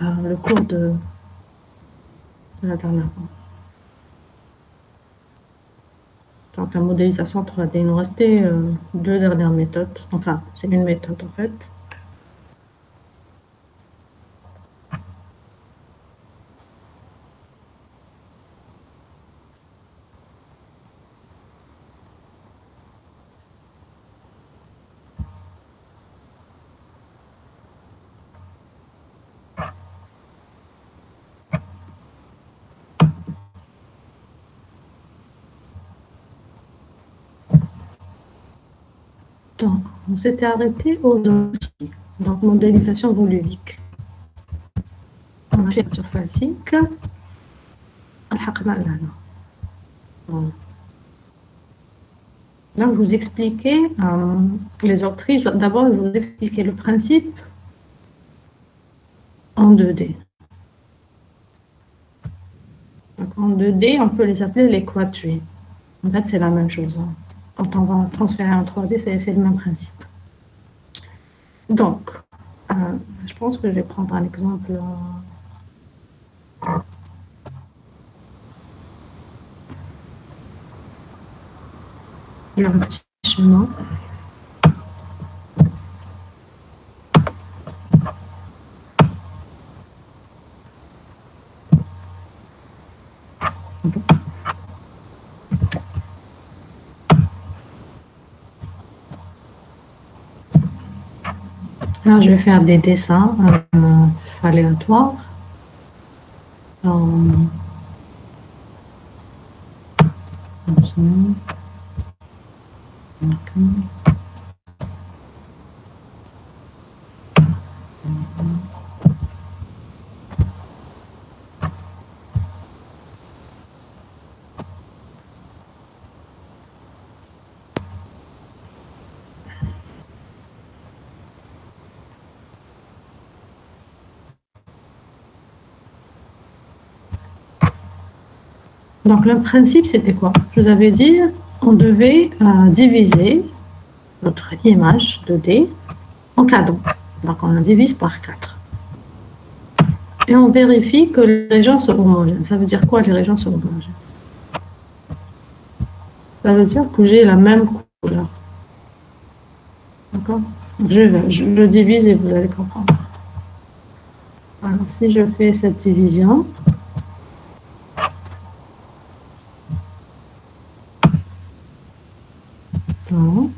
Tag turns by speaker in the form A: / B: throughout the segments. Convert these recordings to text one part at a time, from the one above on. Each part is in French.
A: le cours de la dernière fois. Donc la modélisation 3D, il nous restait deux dernières méthodes. Enfin, c'est une méthode en fait. Donc, on s'était arrêté aux outils. Donc, modélisation volumique. On a fait la surfacique. Donc, je vous expliquais les octrices. D'abord, je vous expliquer le principe en 2D. Donc, en 2D, on peut les appeler les quadrilles. En fait, c'est la même chose. Hein. Quand on va transférer en 3D, c'est le même principe. Donc, je pense que je vais prendre un exemple. Il y a un petit schéma. Là, je vais faire des dessins aléatoires. Donc, le principe, c'était quoi? Je vous avais dit, on devait diviser notre image 2D en cadrans. Donc, on la divise par 4. Et on vérifie que les régions sont homogènes. Ça veut dire quoi, les régions sont homogènes? Ça veut dire que j'ai la même couleur. D'accord? Je le divise et vous allez comprendre. Alors, si je fais cette division, voilà.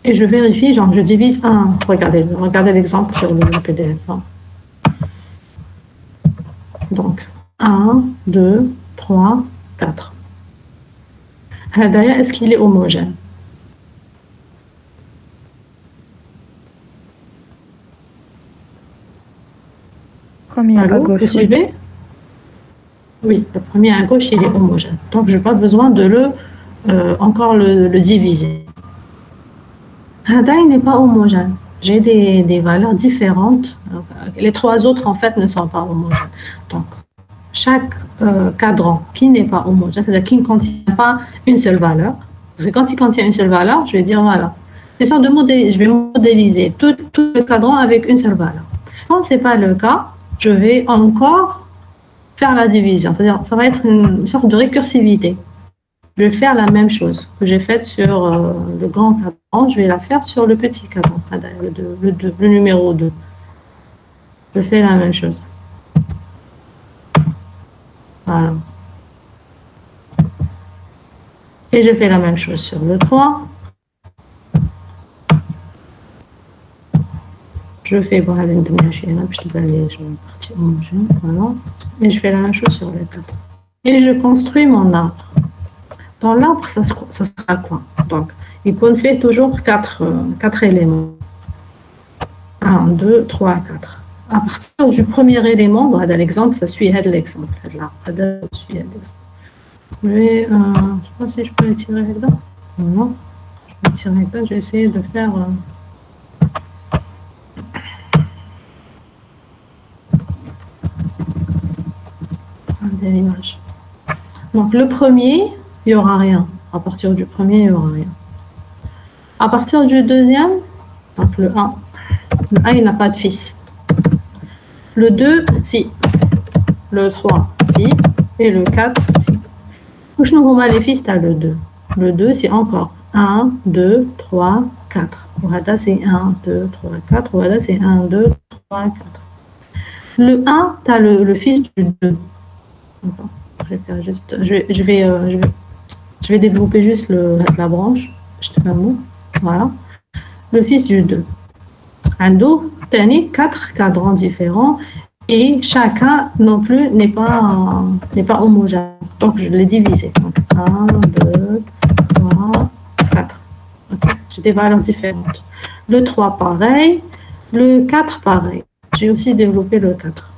A: Et je vérifie, genre je divise un. Regardez l'exemple sur le PDF. Hein. Donc, 1, 2, 3, 4. D'ailleurs, est-ce qu'il est homogène?
B: Premier à gauche.
A: Vous suivez? Oui, le premier à gauche, il est homogène. Donc, je n'ai pas besoin de encore le diviser. Il n'est pas homogène. J'ai des valeurs différentes. Les trois autres, en fait, ne sont pas homogènes. Donc, chaque cadran qui n'est pas homogène, c'est-à-dire qui ne contient pas une seule valeur, parce que quand il contient une seule valeur, je vais dire, voilà, je vais modéliser tout le cadran avec une seule valeur. Quand ce n'est pas le cas, je vais encore faire la division. C'est-à-dire, ça va être une sorte de récursivité. Je vais faire la même chose que j'ai faite sur le grand cadran, je vais la faire sur le petit cadran, le numéro 2. Je fais la même chose. Voilà. Et je fais la même chose sur le 3. Je fais voilà. Et je fais la même chose sur le 4. Et je construis mon arbre. Dans l'arbre, ça sera quoi? Donc, il fait toujours 4 éléments. 1, 2, 3, 4. À partir du premier élément, bon, l'exemple, ça suit l'exemple. Je vais, je ne sais pas si je peux étirer là. Non, je peux étirer là. Je vais essayer de faire des images. Donc, le premier, il n'y aura rien. À partir du premier, il n'y aura rien. À partir du deuxième, donc le 1, il n'a pas de fils. Le 2, si. Le 3, si. Et le 4, si. Nous les fils, t'as le 2. Le 2, c'est encore 1, 2, 3, 4. Voilà, c'est 1, 2, 3, 4. Voilà, c'est 1, 2, 3, 4. Le 1, tu as le fils du 2. Je vais faire juste. Je vais développer juste la branche. Je te fais un mot. Voilà. Le fils du 2. Ando, tu as 4 cadrans différents et chacun non plus n'est pas homogène. Donc je l'ai divisé. Donc 1, 2, 3, 4. Okay. J'ai des valeurs différentes. Le 3, pareil. Le 4, pareil. J'ai aussi développé le 4.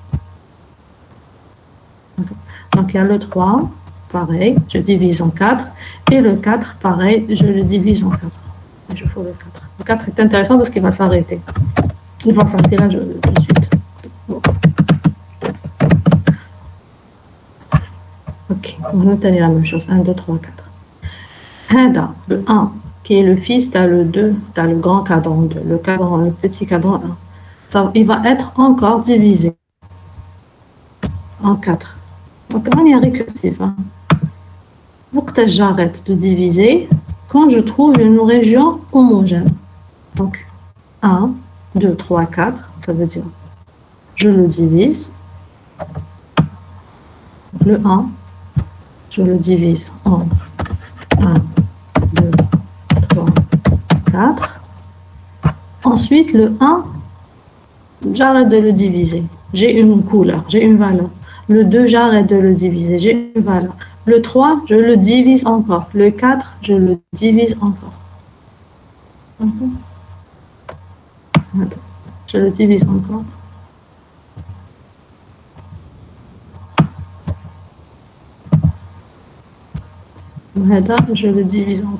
A: Okay. Donc il y a le 3, pareil, je divise en 4. Et le 4, pareil, je le divise en 4. Et je fais le 4. Le 4 est intéressant parce qu'il va s'arrêter. Il va s'arrêter là tout de suite. Bon. Ok, on va tenir la même chose. 1, 2, 3, 4. Le 1, qui est le fils, tu as le 2, tu as le grand cadran 2, le petit cadran 1. Ça, il va être encore divisé en 4. Donc, on est récursif. Pour que j'arrête de diviser quand je trouve une région homogène. Donc, 1, 2, 3, 4, ça veut dire je le divise. Le 1, je le divise en 1, 2, 3, 4. Ensuite, le 1, j'arrête de le diviser. J'ai une couleur, j'ai une valeur. Le 2, j'arrête de le diviser, j'ai une valeur. Le 3, je le divise encore. Le 4, je le divise encore. Je le divise encore. Là, je le divise encore.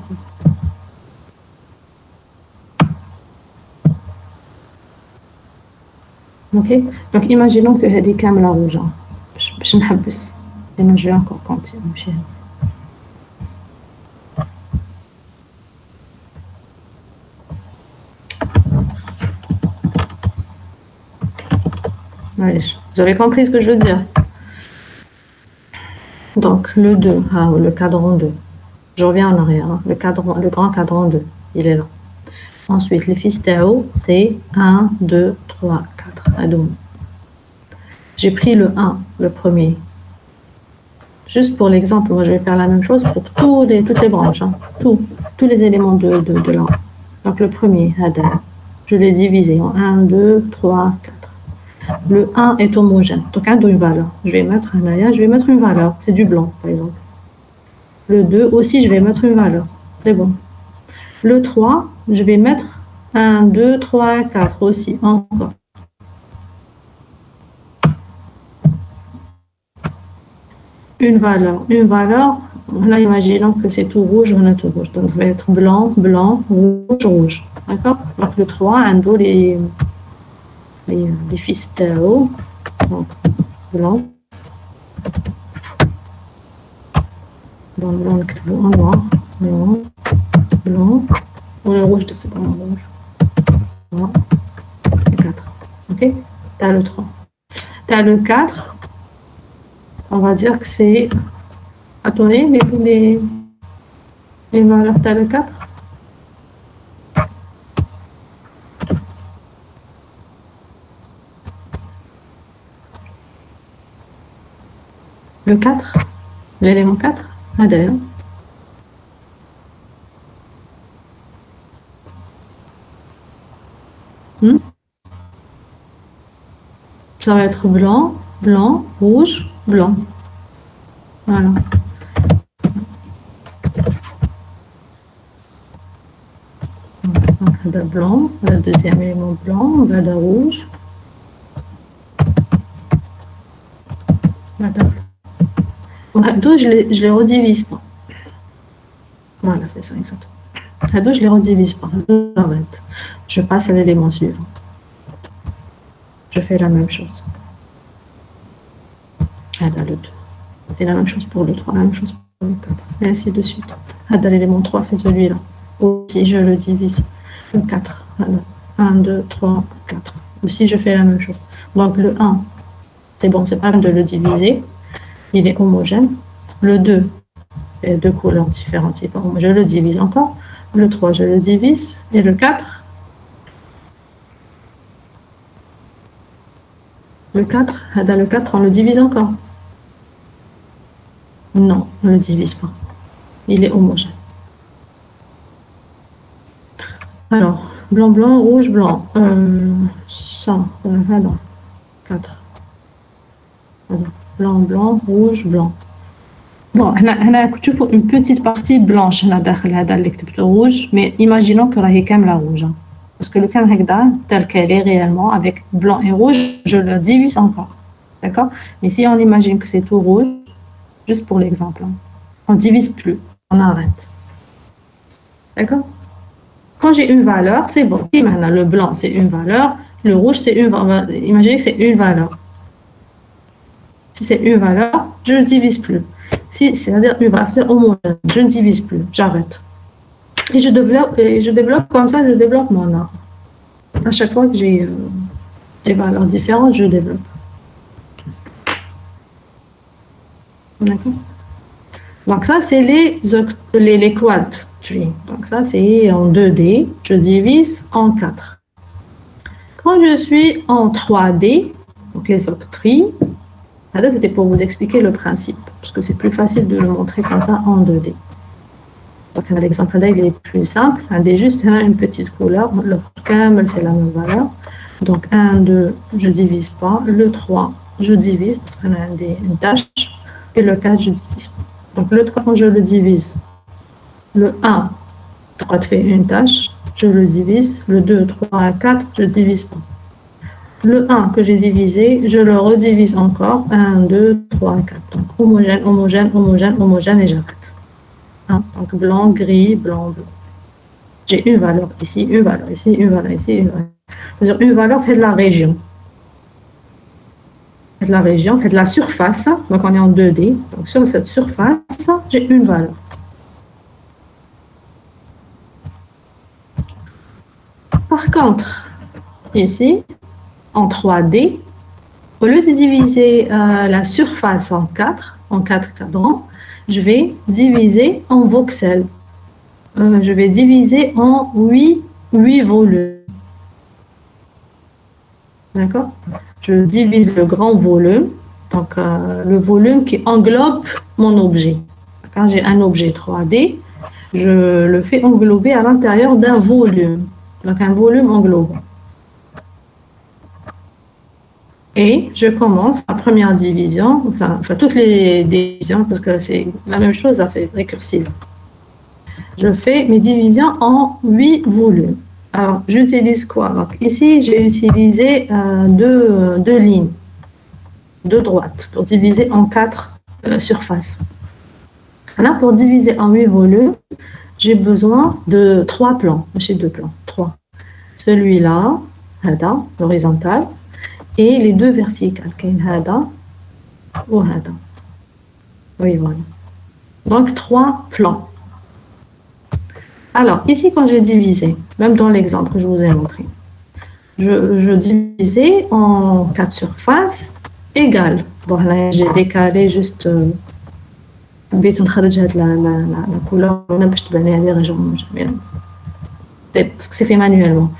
A: Ok? Donc, imaginons que j'ai des caméras rouges. Je n'habisse. Et je vais encore continuer. Allez, vous avez compris ce que je veux dire? Donc, le 2, le cadran 2. Je reviens en arrière. Le grand cadran 2, il est là. Ensuite, les fils Tao, c'est 1, 2, 3, 4. J'ai pris le 1, le premier. Juste pour l'exemple, moi je vais faire la même chose pour toutes les branches, tous les éléments de là. Donc le premier, je l'ai divisé en 1, 2, 3, 4. Le 1 est homogène, donc un une valeur. Je vais mettre un aya, je vais mettre une valeur, c'est du blanc par exemple. Le 2 aussi, je vais mettre une valeur, c'est bon. Le 3, je vais mettre 1, 2, 3, 4 aussi, encore. Une valeur. Là, imaginons que c'est tout rouge, on a tout rouge. Donc, ça va être blanc, blanc, rouge, rouge. D'accord? Donc, le 3, un dos, les fils Tao. Donc, blanc. Blanc, en noir. Blanc, blanc. Ou le rouge, de en rouge. 3 et 4. Ok? T'as le 3. T'as le 4. On va dire que c'est. Attendez, les valeurs, t'as le 4. Le 4, l'élément 4, d'ailleurs. Ça va être blanc, blanc, rouge, blanc. Voilà. Donc, le blanc, le deuxième élément blanc, le rouge. Deux, je les redivise pas. Voilà, c'est ça, exactement. À deux, je les redivise pas. J'arrête. Je passe à l'élément suivant. Je fais la même chose. Le 2. Et la même chose pour le 3, la même chose pour le 4. Et ainsi de suite. L'élément 3, c'est celui-là. Aussi, je le divise. Le 4. 1, 2, 3, 4. Aussi, je fais la même chose. Donc, le 1, c'est bon, c'est pas de le diviser. Il est homogène. Le 2, il y a deux couleurs différentes. Je le divise encore. Le 3, je le divise. Et le 4, le 4, on le divise encore. Non, on ne le divise pas. Il est homogène. Alors, blanc, blanc, rouge, blanc. Ça, voilà. 4. Blanc, blanc, rouge, blanc. Bon, on a une petite partie blanche rouge, mais imaginons que c'est comme la rouge. Parce que le camhekda, tel qu'elle est réellement, avec blanc et rouge, je le divise encore. D'accord? Mais si on imagine que c'est tout rouge, juste pour l'exemple, on ne divise plus, on arrête. D'accord? Quand j'ai une valeur, c'est bon. Et maintenant, le blanc, c'est une valeur. Le rouge, c'est une valeur. Imaginez que c'est une valeur. Si c'est une valeur, je ne divise plus. Si c'est-à-dire une valeur homogène, je ne divise plus, j'arrête. Et je développe comme ça, je développe mon art. À chaque fois que j'ai des valeurs différentes, je développe. D'accord? Donc ça, c'est les quad tree. Donc ça, c'est en 2D. Je divise en 4. Quand je suis en 3D, donc les octries, c'était pour vous expliquer le principe, parce que c'est plus facile de le montrer comme ça en 2D. Donc l'exemple là, il est plus simple. Il est juste une petite couleur. Le camel, c'est la même valeur. Donc 1, 2, je divise pas. Le 3, je divise, parce qu'on a une tâche. Et le 4, je divise pas. Donc le 3, quand je le divise, le 1, 3 fait une tâche, je le divise. Le 2, 3, 4, je divise pas. Le 1 que j'ai divisé, je le redivise encore. 1, 2, 3, 4. Donc homogène, homogène, homogène, homogène, et j'arrête. Hein? Donc blanc, gris, blanc, blanc. J'ai une valeur ici, une valeur ici, une valeur ici, une valeur. C'est-à-dire une valeur fait de la région. Fait de la région, fait de la surface. Donc on est en 2D. Donc sur cette surface, j'ai une valeur. Par contre, ici, en 3D, au lieu de diviser la surface en 4 cadrans, je vais diviser en voxels. Je vais diviser en 8 volumes. D'accord? Je divise le grand volume, donc le volume qui englobe mon objet. Quand j'ai un objet 3D, je le fais englober à l'intérieur d'un volume. Donc un volume englobant. Et je commence la première division, enfin toutes les divisions, parce que c'est la même chose, c'est récursif. Je fais mes divisions en 8 volumes. Alors, j'utilise quoi? Donc ici, j'ai utilisé deux lignes, deux droites, pour diviser en 4 surfaces. Là, pour diviser en 8 volumes, j'ai besoin de 3 plans. J'ai 2 plans, 3. Celui-là, l'horizontal, et les 2 verticales, hada ou hada. Oui, voilà. Donc 3 plans. Alors, ici, quand j'ai divisé, même dans l'exemple que je vous ai montré, je divisais en 4 surfaces égales. Bon, là, j'ai décalé juste la couleur, parce que c'est fait manuellement.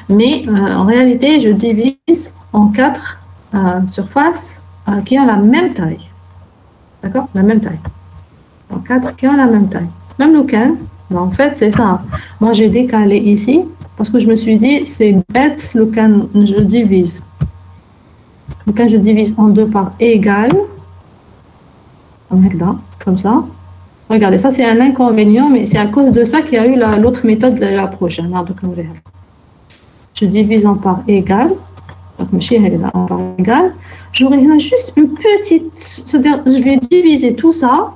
A: Mais en réalité, je divise en 4 surfaces qui ont la même taille. D'accord? La même taille. En 4 qui ont la même taille. Même le can, en fait, c'est ça. Moi, j'ai décalé ici parce que je me suis dit, c'est bête, le can, je divise. Le can, je divise en 2 parts égales. Comme ça. Regardez, ça, c'est un inconvénient, mais c'est à cause de ça qu'il y a eu l'autre méthode de la prochaine. Je divise en parts égales. Donc, en parts égales. J'aurai juste une petite... C'est-à-dire, je vais diviser tout ça.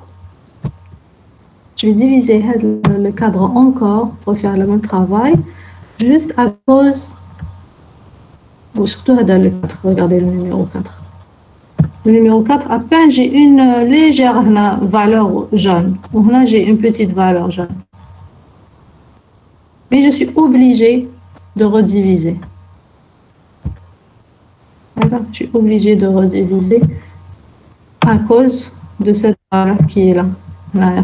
A: Je vais diviser le cadre encore pour faire le même travail, juste à cause, ou surtout regardez le numéro 4. Le numéro 4, à peine j'ai une légère valeur jaune, ou là j'ai une petite valeur jaune. Mais je suis obligée de rediviser. D'accord? Je suis obligée de rediviser à cause de cette valeur qui est là,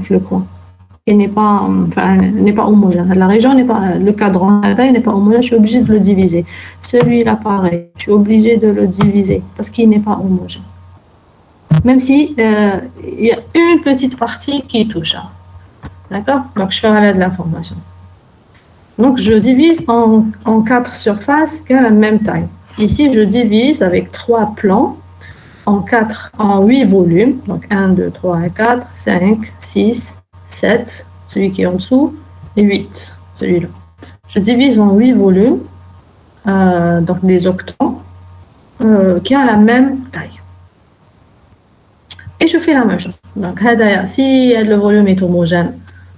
A: le coin. Et n'est pas homogène. La région n'est pas, le cadran n'est pas homogène, je suis obligée de le diviser. Celui-là, pareil, je suis obligée de le diviser parce qu'il n'est pas homogène. Même si il y a une petite partie qui touche. D'accord? Donc, je fais relais de l'information. Donc, je divise en 4 surfaces qui ont la même taille. Ici, je divise avec 3 plans en 8 volumes. Donc, 1, 2, 3, 4, 5, 6, 7, celui qui est en dessous, et 8, celui-là. Je divise en 8 volumes, donc des octants, qui ont la même taille. Et je fais la même chose. Donc, si le volume est homogène,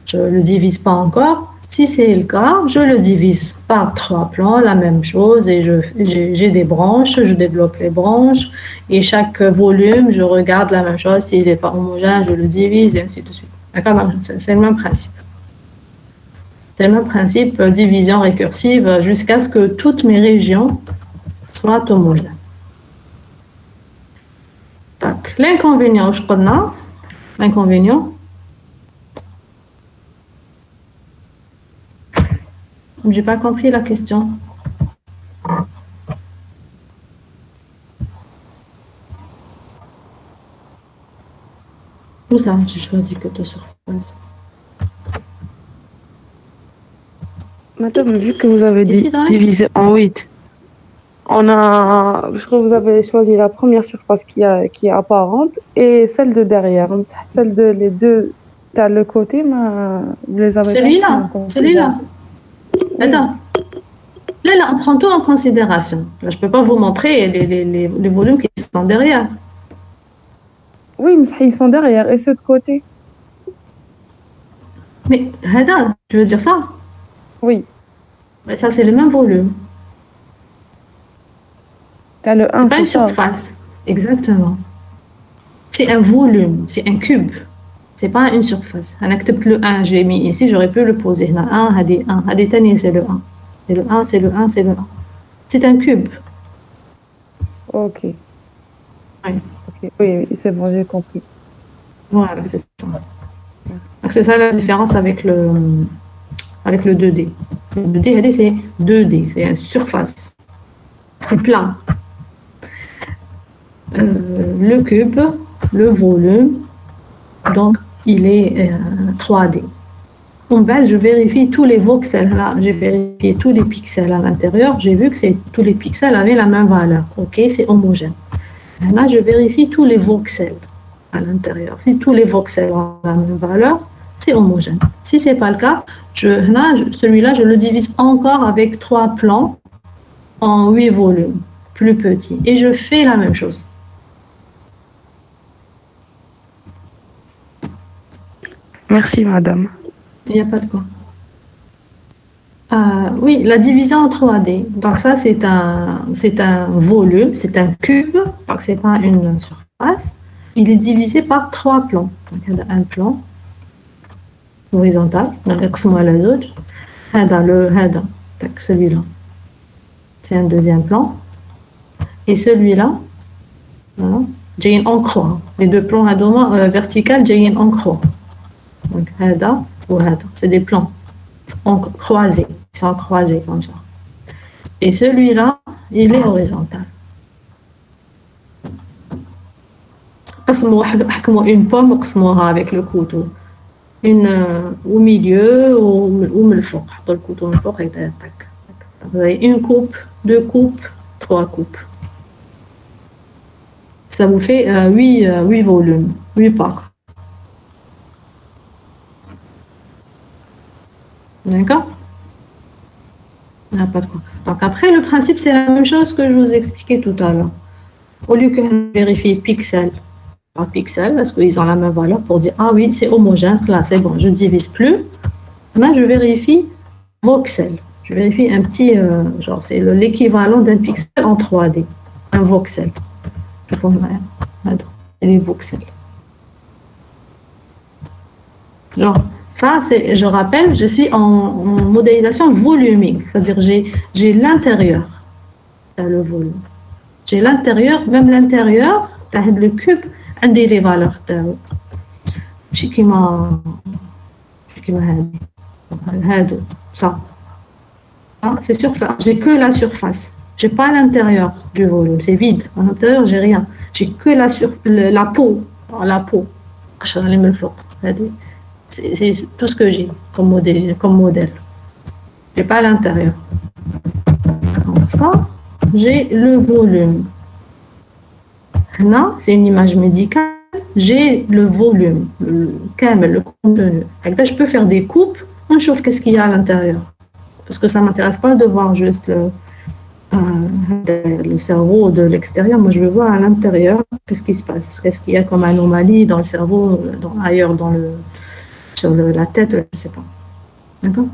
A: je ne le divise pas encore. Si c'est le cas, je le divise par 3 plans, la même chose, et j'ai des branches, je développe les branches, et chaque volume, je regarde la même chose. S'il n'est pas homogène, je le divise, et ainsi de suite. D'accord? C'est le même principe. C'est le même principe, division récursive, jusqu'à ce que toutes mes régions soient homogènes. L'inconvénient, je connais. L'inconvénient. J'ai pas compris la question. Où ça? J'ai choisi que 2 surfaces.
B: Madame, vu que vous avez divisé en 8, je crois que vous avez choisi la première surface qui est apparente et celle de derrière. Celle de les deux, t'as le côté, mais vous les avez
A: Celui-là. Attends. Là, on prend tout en considération. Là, je ne peux pas vous montrer les volumes qui sont derrière.
B: Oui, mais ils sont derrière. Et ceux de côté?
A: Mais, Hada, tu veux dire ça?
B: Oui.
A: Mais ça, c'est le même volume.
B: T'as le 1.
A: C'est pas une surface. Exactement. C'est un volume, c'est un cube. C'est pas une surface. Le 1, j'ai mis ici, j'aurais pu le poser. Le 1, Hadi 1. Hadi Tani, c'est le 1. C'est le 1, c'est le 1, c'est le 1. C'est un cube.
B: Ok.
A: Oui.
B: Okay. Oui, c'est bon, j'ai compris.
A: Voilà, c'est ça. Donc, c'est ça la différence avec le 2D. Le 2D, c'est 2D, c'est une surface. C'est plat. Le cube, le volume, donc il est 3D. En bas, je vérifie tous les voxels. Là, j'ai vérifié tous les pixels à l'intérieur. J'ai vu que tous les pixels avaient la même valeur. Ok, c'est homogène. Là, je vérifie tous les voxels à l'intérieur. Si tous les voxels ont la même valeur, c'est homogène. Si ce n'est pas le cas, celui-là, je le divise encore avec 3 plans en 8 volumes, plus petits. Et je fais la même chose.
B: Merci, madame.
A: Il n'y a pas de quoi. Oui, la division en 3D. Donc ça, c'est un volume, c'est un cube, donc ce n'est pas une surface. Il est divisé par 3 plans. Donc, il y a un plan horizontal, celui-là. C'est un deuxième plan. Et celui-là, voilà, j'ai en croix. Les 2 plans verticales, j'ai en croix. Donc, c'est des plans croisés. Ils sont croisés comme ça. Et celui-là, il est horizontal. Une pomme avec le couteau. Une au milieu ou le fond. Le couteau, vous avez une coupe, 2 coupes, 3 coupes. Ça vous fait 8 volumes, 8 parts. D'accord? Il n'y a pas de quoi. Donc après, le principe, c'est la même chose que je vous expliquais tout à l'heure. Au lieu que je vérifie pixel par pixel, parce qu'ils ont la même valeur pour dire, ah oui, c'est homogène, là c'est bon, je ne divise plus. Là, je vérifie voxel. Je vérifie un petit, genre c'est l'équivalent d'un pixel en 3D. Un voxel. Je vois les voxels. Genre, Ça, je rappelle, je suis en modélisation volumique, c'est-à-dire j'ai l'intérieur, le volume. J'ai l'intérieur, même l'intérieur, le cube, a les valeurs. ماشي كيما هادو ça. C'est surface. J'ai que la surface. J'ai pas l'intérieur du volume. C'est vide. À l'intérieur, j'ai rien. J'ai que la peau. La peau. C'est tout ce que j'ai comme modèle. J'ai pas l'intérieur. Alors ça, j'ai le volume. Là, c'est une image médicale. J'ai le volume, le contenu. Là, je peux faire des coupes. On chauffe qu'est-ce qu'il y a à l'intérieur. Parce que ça ne m'intéresse pas de voir juste le cerveau de l'extérieur. Moi, je veux voir à l'intérieur qu'est-ce qui se passe. Qu'est-ce qu'il y a comme anomalie dans le cerveau, ailleurs sur la tête, je ne sais pas. D'accord?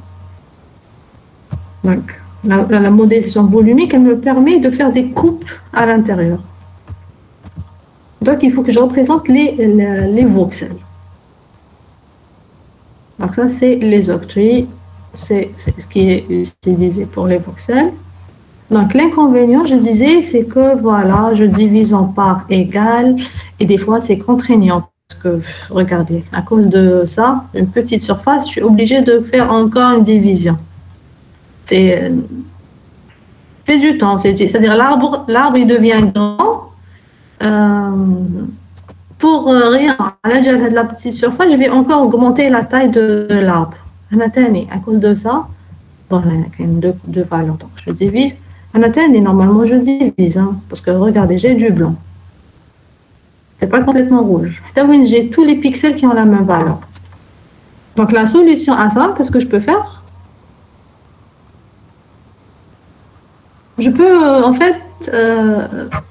A: Donc, la modélisation volumique, elle me permet de faire des coupes à l'intérieur. Donc, il faut que je représente les voxels. Donc, ça, c'est les octets. C'est ce qui est utilisé pour les voxels. Donc, l'inconvénient, je disais, c'est que, voilà, je divise en parts égales et des fois, c'est contraignant. Parce que, regardez, à cause de ça, une petite surface, je suis obligée de faire encore une division. C'est du temps. C'est-à-dire, l'arbre, il devient grand. Pour rien, à la petite surface, je vais encore augmenter la taille de l'arbre. À cause de ça, bon, il y a deux valeurs, donc je divise. Normalement, je divise, hein, parce que regardez, j'ai du blanc. C'est pas complètement rouge. J'ai tous les pixels qui ont la même valeur. Donc, la solution à ça, qu'est-ce que je peux faire? Je peux, en fait,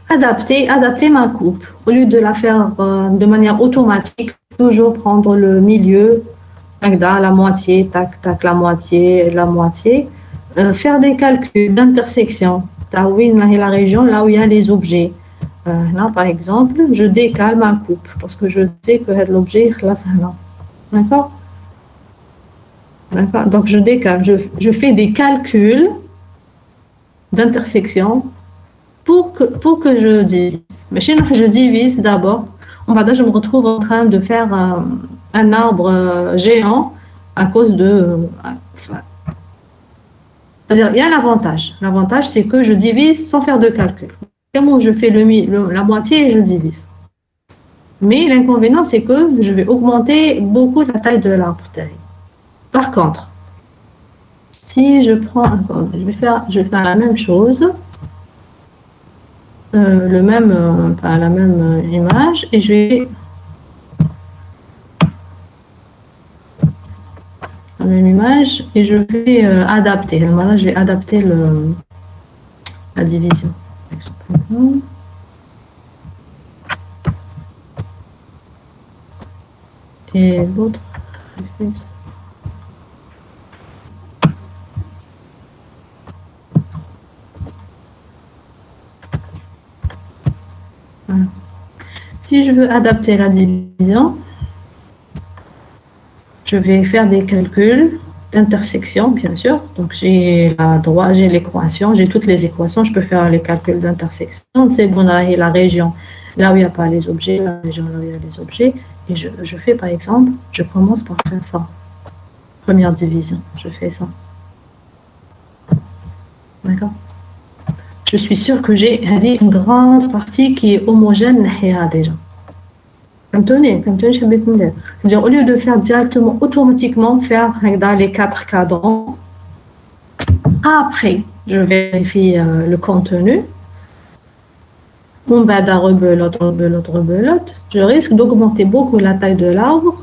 A: adapter ma coupe. Au lieu de la faire de manière automatique, toujours prendre le milieu, la moitié, tac, tac, la moitié. Faire des calculs d'intersection. La région, là où il y a les objets. Là, par exemple, je décale ma coupe parce que je sais que l'objet, là, c'est là. D'accord? D'accord? Donc, je décale. Je fais des calculs d'intersection pour que je divise. Mais chez nous, je divise d'abord. Je me retrouve en train de faire un arbre géant à cause de... C'est-à-dire, il y a l'avantage. L'avantage, c'est que je divise sans faire de calcul. Comment je fais la moitié et je divise. Mais l'inconvénient, c'est que je vais augmenter beaucoup la taille de l'arbre. Par contre, si je prends... Je vais faire la même chose. La même image et je vais la même image et je vais adapter. Là, je vais adapter la division. Et l'autre. Si je veux adapter la division, je vais faire des calculs d'intersection, bien sûr. Donc, j'ai l'équation, j'ai toutes les équations, je peux faire les calculs d'intersection. C'est bon, la région là où il n'y a pas les objets, la région là où il y a les objets. Et je fais, par exemple, je commence par faire ça. Première division, je fais ça. D'accord? Je suis sûre que j'ai une grande partie qui est homogène déjà. C'est-à-dire, au lieu de faire directement, automatiquement, faire les 4 cadrans, après, je vérifie le contenu. Rebelote. Je risque d'augmenter beaucoup la taille de l'arbre.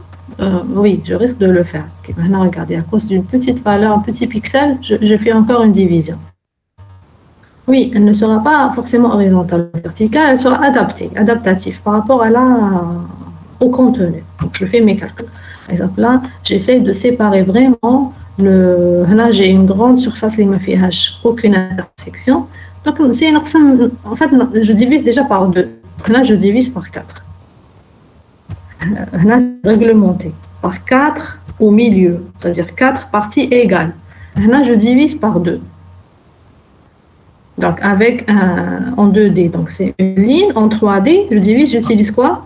A: Oui, je risque de le faire. Okay, maintenant, regardez, à cause d'une petite valeur, un petit pixel, je fais encore une division. Oui, elle ne sera pas forcément horizontale ou verticale, elle sera adaptative par rapport au contenu. Donc, je fais mes calculs. Par exemple, là, j'essaie de séparer vraiment là, j'ai une grande surface, il ne me fait aucune intersection. Donc, en fait, je divise déjà par 2. Là, je divise par 4. Là, c'est réglementé. par 4 au milieu, c'est-à-dire 4 parties égales. Là, je divise par 2. Donc, avec en 2D, donc c'est une ligne. En 3D, je divise, j'utilise quoi?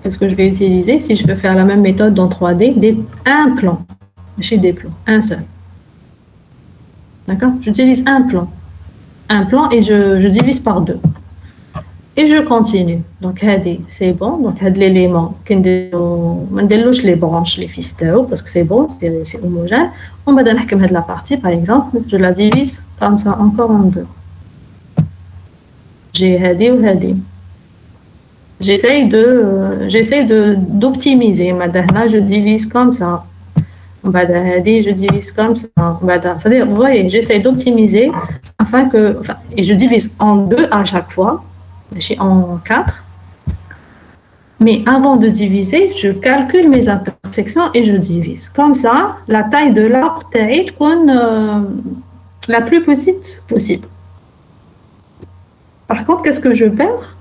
A: Qu'est-ce que je vais utiliser si je veux faire la même méthode dans 3D? Un plan, chez des plans, un seul. D'accord? J'utilise un plan et je divise par 2. Et je continue. Donc, c'est bon. Donc, l'élément, je ne les branches, les fisteux, parce que c'est bon, c'est homogène. On va donner la partie, par exemple, je la divise comme ça, encore en 2. J'ai ou j'essaye d'optimiser. Là, je divise comme ça. Je divise comme ça. C'est-à-dire, vous voyez, j'essaie d'optimiser et je divise en 2 à chaque fois, en 4. Mais avant de diviser, je calcule mes intersections et je divise. Comme ça, la taille de l'arbre est la plus petite possible. Par contre, qu'est-ce que je perds?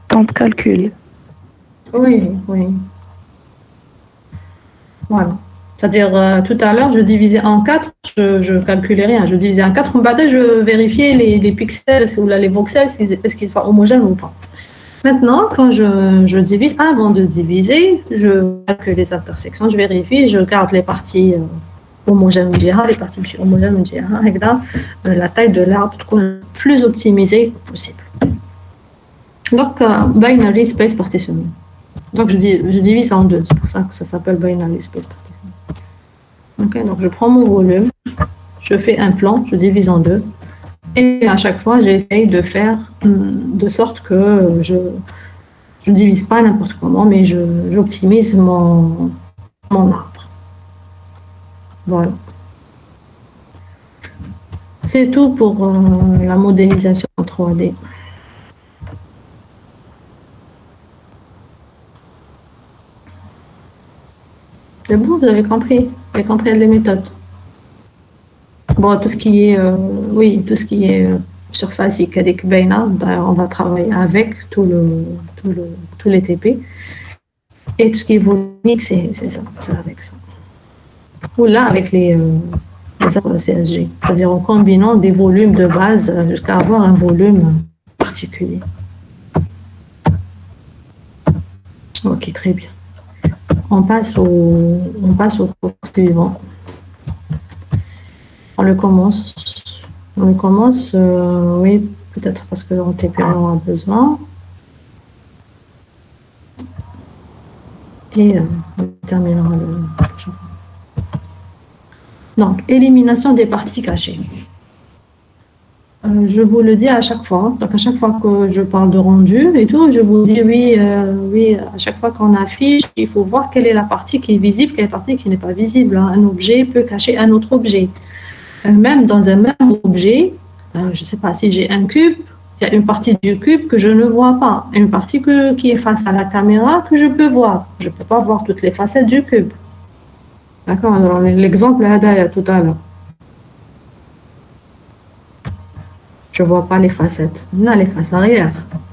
B: Temps de calcul.
A: Oui. Voilà. C'est-à-dire, tout à l'heure, je divisais en 4, je ne calculais rien. Je divisais en 4, je vérifiais les pixels ou les voxels, est-ce qu'ils sont homogènes ou pas. Maintenant, quand je divise, avant de diviser, je calcule les intersections, je vérifie, je garde les parties homogènes, les parties homogènes, la taille de l'arbre le plus optimisée possible. Donc, binary space partitioning. Donc, je divise en 2, c'est pour ça que ça s'appelle binary space partitioning. Okay, donc, je prends mon volume, je fais un plan, je divise en 2, et à chaque fois, j'essaye de faire de sorte que je ne divise pas n'importe comment, mais j'optimise mon arbre. Voilà. C'est tout pour la modélisation en 3D. C'est bon, vous avez compris. Vous avez compris les méthodes. Bon, tout ce qui est, surface, d'ailleurs, on va travailler avec tous les TP. Et tout ce qui est volumique, c'est ça, c'est avec ça. Ou là, avec les CSG, c'est-à-dire en combinant des volumes de base jusqu'à avoir un volume particulier. Ok, très bien. On passe au cours suivant. On le commence, oui, peut-être parce que en TP on a besoin. Et on terminera le prochain. Donc, élimination des parties cachées. Je vous le dis à chaque fois. Donc, à chaque fois que je parle de rendu et tout, je vous dis oui, à chaque fois qu'on affiche, il faut voir quelle est la partie qui est visible, quelle est la partie qui n'est pas visible. Un objet peut cacher un autre objet. Même dans un même objet, je ne sais pas, si j'ai un cube, il y a une partie du cube que je ne vois pas, une partie qui est face à la caméra que je peux voir. Je ne peux pas voir toutes les facettes du cube. D'accord? Alors, l'exemple là, tout à l'heure. Je ne vois pas les facettes. On a les faces arrière.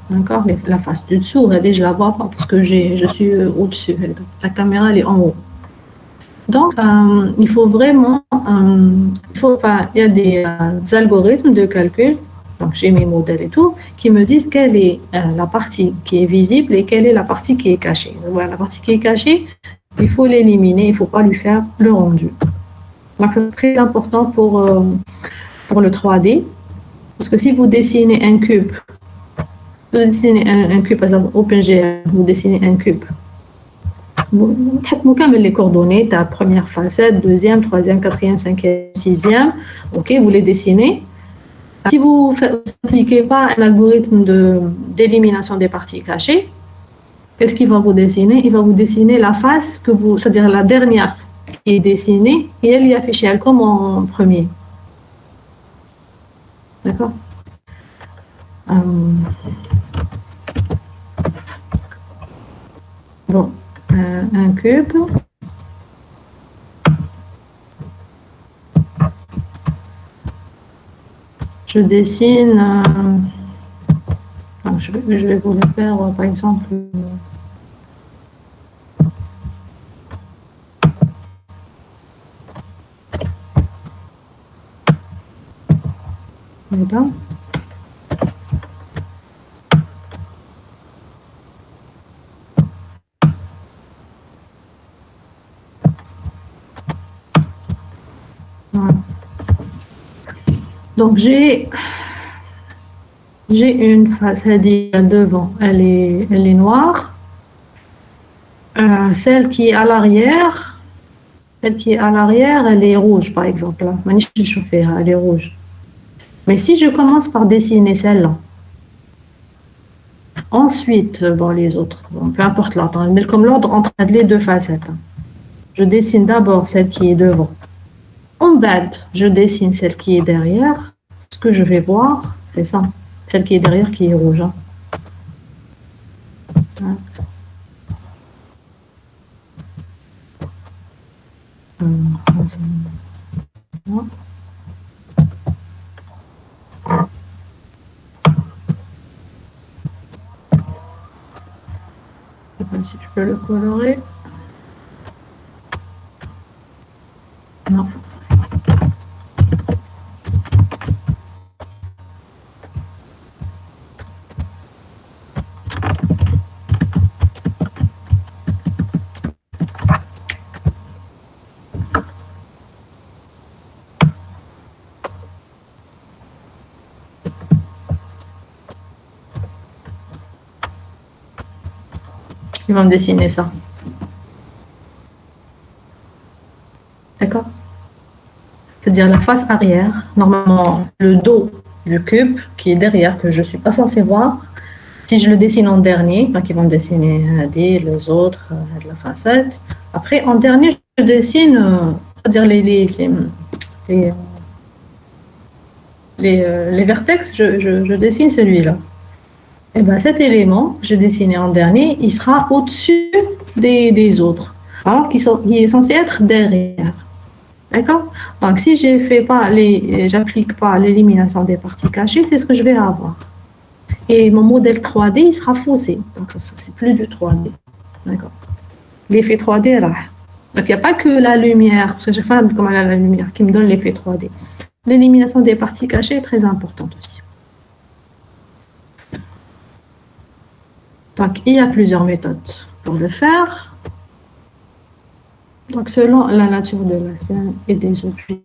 A: D'accord? La face du dessous, je ne la vois pas parce que je suis au-dessus. La caméra, elle est en haut. Donc, il faut vraiment, il y a des algorithmes de calcul, donc j'ai mes modèles et tout, qui me disent quelle est la partie qui est visible et quelle est la partie qui est cachée. Voilà, la partie qui est cachée, il faut l'éliminer, il ne faut pas lui faire le rendu. Donc, c'est très important pour le 3D, parce que si vous dessinez un cube, par exemple, OpenGL, vous dessinez un cube, vous avez les coordonnées, ta première facette, deuxième, troisième, quatrième, cinquième, sixième, ok, vous les dessinez. Si vous n'appliquez pas un algorithme d'élimination des parties cachées, qu'est-ce qu'il va vous dessiner? Il va vous dessiner la face c'est-à-dire la dernière qui est dessinée, et elle est affichée elle comme en premier. D'accord? Bon. Un cube. je dessine, je vais vous le faire par exemple. Voilà. Voilà. Donc j'ai une face devant, elle est noire. Celle qui est à l'arrière, elle est rouge par exemple. Là, elle est rouge. Mais si je commence par dessiner celle-là, ensuite, bon, les autres, bon, peu importe l'ordre, mais comme l'ordre entre les deux facettes. Je dessine d'abord celle qui est devant. En bas, je dessine celle qui est derrière. Ce que je vais voir, c'est ça. Celle qui est derrière qui est rouge. Hein. Je sais pas si je peux le colorer. Non. Ils vont me dessiner ça. D'accord? C'est-à-dire la face arrière, normalement le dos du cube qui est derrière, que je ne suis pas censée voir. Si je le dessine en dernier, donc ils vont me dessiner les autres, la facette. Après, en dernier, je dessine, c'est-à-dire les vertex, je dessine celui-là. Et bien cet élément que j'ai dessiné en dernier, il sera au-dessus des autres, alors qu'il est censé être derrière. D'accord? Donc si j'applique pas l'élimination des parties cachées, c'est ce que je vais avoir. Et mon modèle 3D, il sera faussé. Donc ça c'est plus du 3D. D'accord? L'effet 3D, là. Donc il n'y a pas que la lumière, parce que j'ai fait comme la lumière qui me donne l'effet 3D. L'élimination des parties cachées est très importante aussi. Donc, il y a plusieurs méthodes pour le faire. Donc, selon la nature de la scène et des objets.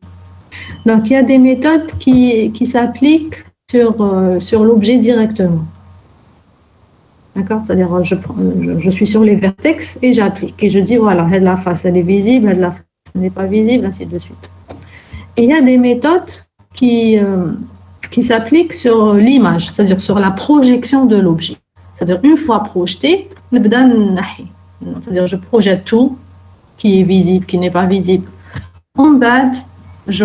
A: Donc, il y a des méthodes qui s'appliquent sur l'objet directement. D'accord? C'est-à-dire, je suis sur les vertex et j'applique. Et je dis, voilà, la face, elle est visible, la face, elle n'est pas visible, ainsi de suite. Et il y a des méthodes qui s'appliquent sur l'image, c'est-à-dire sur la projection de l'objet. C'est-à-dire, une fois projeté, c'est-à-dire, je projette tout qui est visible, qui n'est pas visible. En bas, je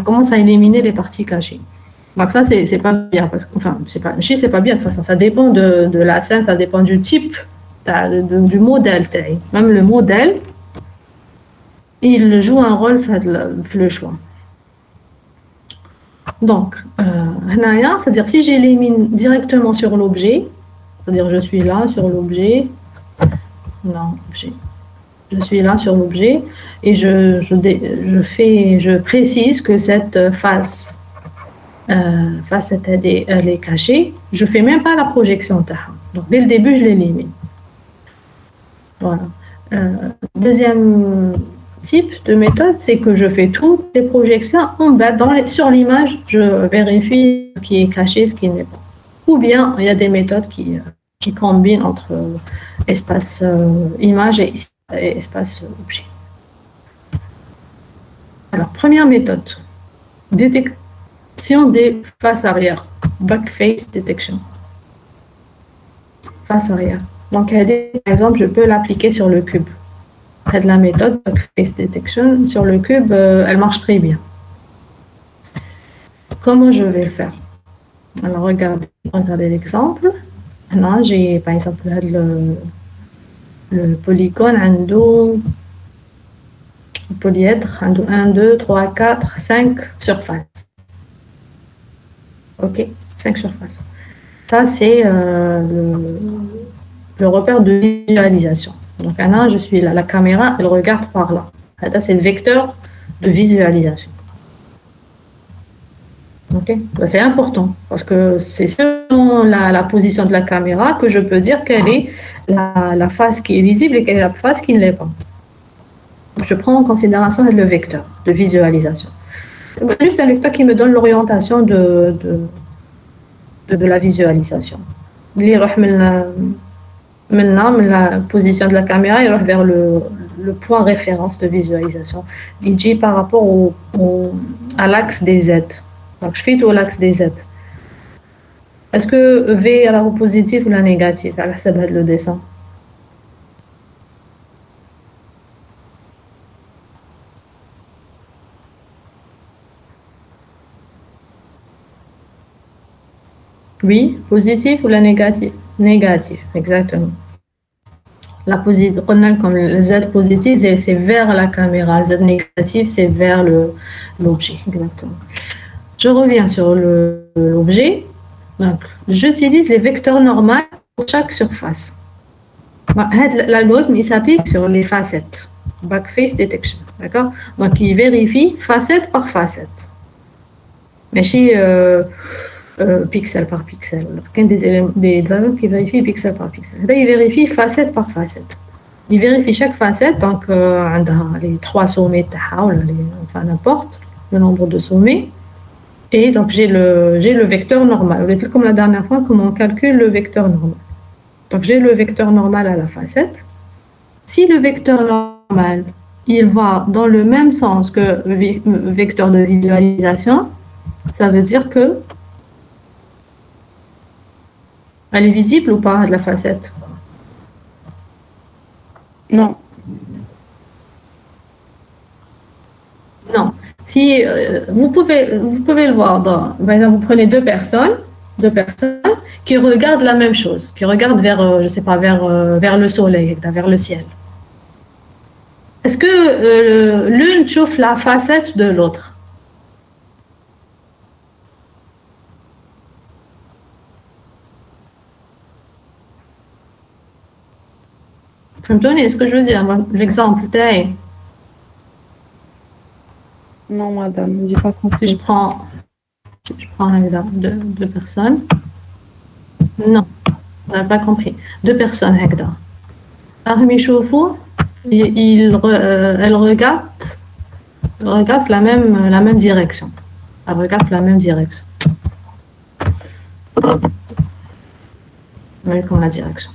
A: commence à éliminer les parties cachées. Donc ça, c'est pas bien, parce que, enfin, c'est pas bien, de toute façon, ça dépend de la scène, ça dépend du type, du modèle. Même le modèle, il joue un rôle dans le choix. Donc, c'est-à-dire si j'élimine directement sur l'objet, c'est-à-dire je suis là sur l'objet, je suis là sur l'objet et je précise que cette face elle est cachée, je ne fais même pas la projection. Donc, dès le début, je l'élimine. Voilà. Deuxième type de méthode, c'est que je fais toutes les projections en bas, sur l'image, je vérifie ce qui est caché, ce qui n'est pas. Ou bien, il y a des méthodes qui combinent entre espace image et espace objet. Alors, première méthode, détection des faces arrière, back face detection. Face arrière. Donc, par exemple, je peux l'appliquer sur le cube. La méthode face detection sur le cube, elle marche très bien. Comment je vais le faire? Alors, regardez l'exemple. Là, j'ai par exemple le polygone, le polyèdre, 1, 2, 3, 4, 5 surfaces. Ok, 5 surfaces. Ça, c'est le repère de visualisation. Donc, là, je suis là, la caméra, elle regarde par là. Là, c'est le vecteur de visualisation. Ok, c'est important parce que c'est selon la position de la caméra que je peux dire quelle est la face qui est visible et quelle est la face qui ne l'est pas. Je prends en considération le vecteur de visualisation. C'est juste un vecteur qui me donne l'orientation de la visualisation. Maintenant, la position de la caméra, il va vers le point référence de visualisation. Il dit par rapport à l'axe des Z. Donc, je fais au l'axe des Z. Est-ce que V est la positive ou la négative? Ça va être le dessin. Oui, positive ou la négative? Négative, exactement. La positive, comme le Z positif, c'est vers la caméra. Le Z négatif, c'est vers l'objet, exactement. Je reviens sur l'objet. Donc, j'utilise les vecteurs normaux pour chaque surface. L'algorithme, il s'applique sur les facettes. Backface detection, d'accord? Donc, il vérifie facette par facette. Mais chez pixel par pixel. Il y a des algorithmes qui vérifient pixel par pixel. Là, il vérifie facette par facette. Il vérifie chaque facette, donc les 3 sommets, enfin n'importe, le nombre de sommets. Et donc, j'ai le vecteur normal. Comme la dernière fois, comment on calcule le vecteur normal. Donc, j'ai le vecteur normal à la facette. Si le vecteur normal, il va dans le même sens que le vecteur de visualisation, ça veut dire que elle est visible ou pas, de la facette?
B: Non.
A: Non. Si vous pouvez le voir, par exemple, vous prenez deux personnes qui regardent la même chose, qui regardent vers, je sais pas, vers le soleil, vers le ciel. Est-ce que l'une chauffe la facette de l'autre? Vous me donnez ce que je veux dire, l'exemple,
B: Non, madame, j'ai pas compris.
A: Si je prends un exemple de deux personnes. Non, vous n'avez pas compris. Deux personnes, Hekda. Elle regarde la même direction. Elle regarde la même direction. Oui, comme la direction.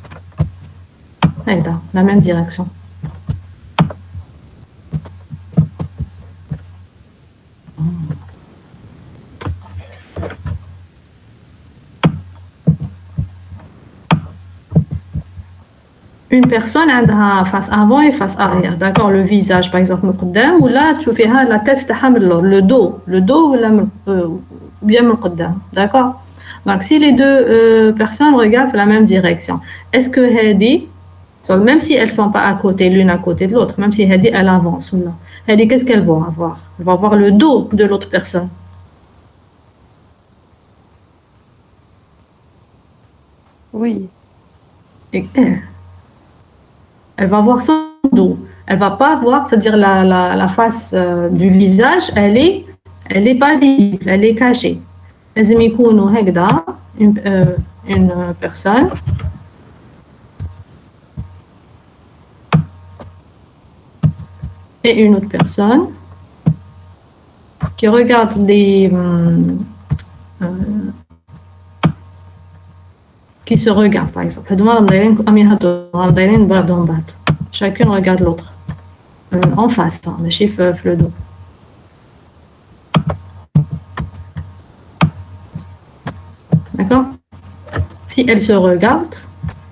A: Hekda, la même direction. Une personne a face avant et face arrière, d'accord, le visage par exemple من قدام ولا تشوفيها la tête تاعها من اللور, le dos ولا bien من قدام, d'accord. Donc si les deux personnes regardent la même direction, est-ce que Hadi, même si elles sont pas à côté l'une à côté de l'autre, même si Hadi elle avance ou non, Hadi qu'est-ce qu'elle va avoir? Elle va voir le dos de l'autre personne.
B: Oui.
A: Et, elle va voir son dos. Elle va pas voir, c'est-à-dire la face du visage, elle est pas visible, elle est cachée. لازم يكونوا هكذا une personne et une autre personne qui regarde qui se regardent, par exemple. Chacune regarde l'autre. En face, le chiffre le dos. D'accord? Si elles se regardent,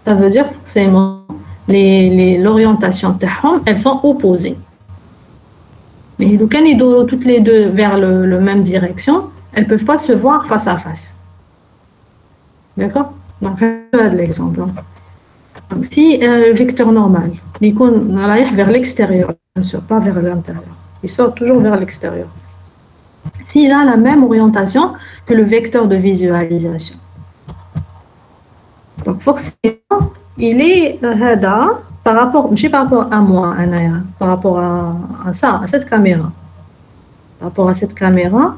A: ça veut dire forcément l'orientation de elles sont opposées. Mais quand ils doivent toutes les deux vers la même direction, elles ne peuvent pas se voir face à face. D'accord? Donc, je vais l'exemple. Donc, si le vecteur normal, il vers l'extérieur, bien sûr, pas vers l'intérieur. Il sort toujours vers l'extérieur. s'il a la même orientation que le vecteur de visualisation. Donc forcément, il est par rapport, je sais par rapport à moi, Anaya, par rapport à ça, à cette caméra. Par rapport à cette caméra,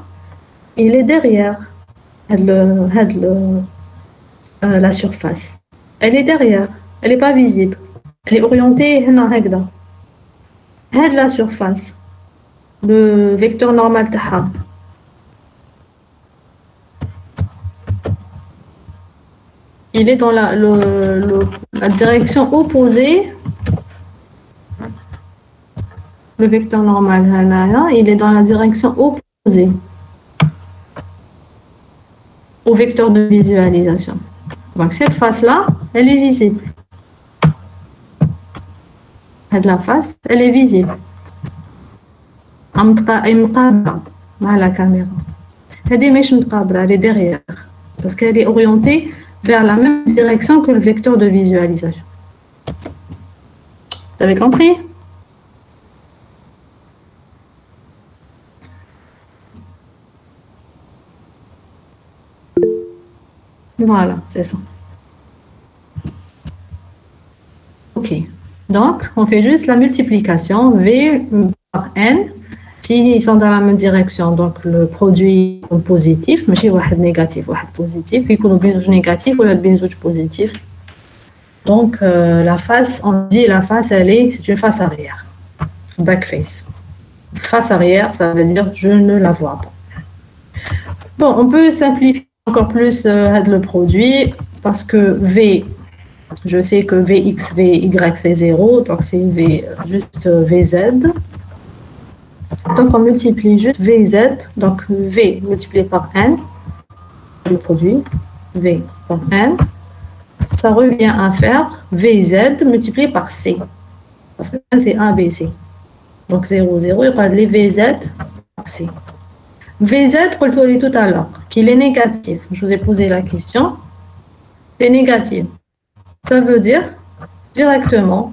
A: il est derrière la surface. Elle est derrière, elle n'est pas visible. Elle est orientée à la surface. Le vecteur normal تاعها. Il est dans la direction opposée. Le vecteur normal, il est dans la direction opposée au vecteur de visualisation. Donc cette face-là, elle est visible. La face, elle est visible. مع la caméra. Elle est derrière parce qu'elle est orientée vers la même direction que le vecteur de visualisation. Vous avez compris? Voilà, c'est ça. Ok. Donc, on fait juste la multiplication V par N. S'ils sont dans la même direction, donc le produit est positif, mais si un négatif, un positif, puis qu'on a négatif ou un positif. Donc, la face, on dit la face, c'est une face arrière. Back face. Face arrière, ça veut dire je ne la vois pas. Bon, on peut simplifier encore plus le produit parce que V, je sais que Vx, Vy, c'est 0, donc c'est juste Vz. Donc on multiplie juste Vz, donc V multiplié par N, le produit, V par N, ça revient à faire Vz multiplié par C, parce que N c'est 1BC. Donc 0, 0, il y aura les Vz par C. Vz, on le dit tout à l'heure, qu'il est négatif. Je vous ai posé la question. C'est négatif. Ça veut dire, directement,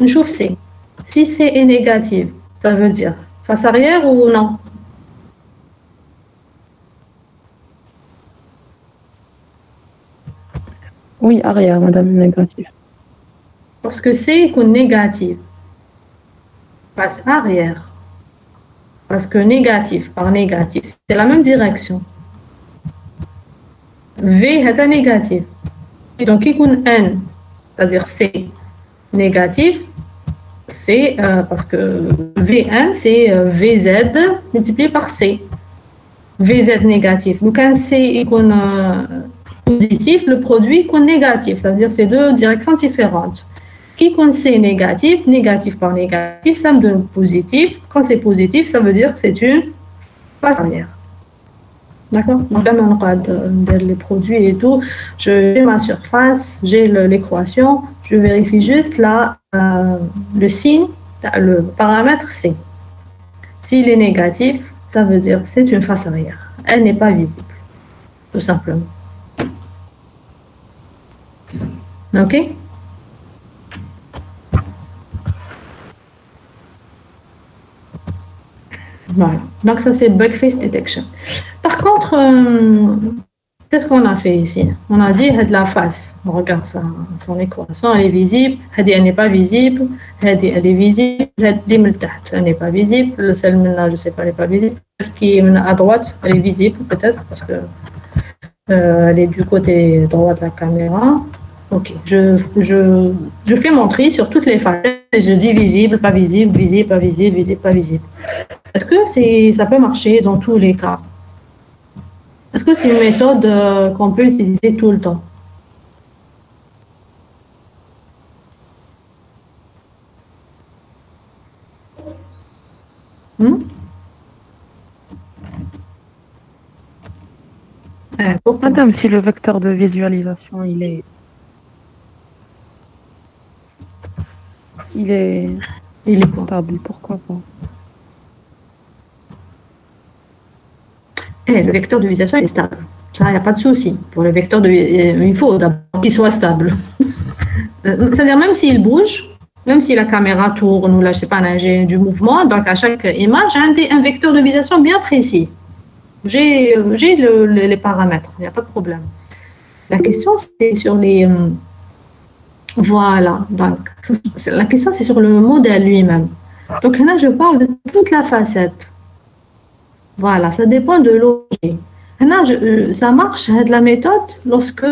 A: une chose C. Si C est négatif, ça veut dire face arrière ou non?
B: Oui, arrière, madame, négatif.
A: Parce que C est négatif. Face arrière. Parce que négatif par négatif, c'est la même direction. V est un négatif. Et donc, qui est N, c'est-à-dire C négatif, c'est parce que Vn, c'est Vz multiplié par C. Vz négatif. Donc, quand C est positif, le produit est négatif. Ça veut dire que c'est deux directions différentes. Qui compte C négatif, négatif par négatif, ça me donne positif. Quand c'est positif, ça veut dire que c'est une face arrière. D'accord? Donc là, on regarde les produits et tout. J'ai ma surface, j'ai l'équation. Je vérifie juste là le signe, le paramètre C. S'il est négatif, ça veut dire que c'est une face arrière. Elle n'est pas visible, tout simplement. OK? Voilà. Donc ça c'est bug face detection. Par contre, qu'est-ce qu'on a fait ici? On a dit de la face. On regarde ça, son équation, elle est visible. Elle n'est pas visible. Elle est visible. Elle n'est pas visible. Le celle là, je sais pas, elle n'est pas visible. Celle qui est à droite, elle est visible peut-être parce que elle est du côté droit de la caméra. Ok. Je fais mon tri sur toutes les faces. Je dis visible, pas visible, visible, pas visible, visible, pas visible. Est-ce que ça peut marcher dans tous les cas? Est-ce que c'est une méthode qu'on peut utiliser tout le temps?
B: Madame, si le vecteur de visualisation, il est stable, pourquoi pas?
A: Le vecteur de visualisation est stable. Ça, il n'y a pas de souci. Pour le vecteur il faut d'abord qu'il soit stable. C'est-à-dire même s'il bouge, même si la caméra tourne ou là, je sais pas, j'ai du mouvement, donc à chaque image, j'ai un vecteur de visualisation bien précis. Les paramètres, il n'y a pas de problème. La question, c'est sur les... voilà, donc la question, c'est sur le modèle lui-même. Donc là, je parle de toute la facette. Voilà, ça dépend de l'objet. Là, ça marche, la méthode, lorsque,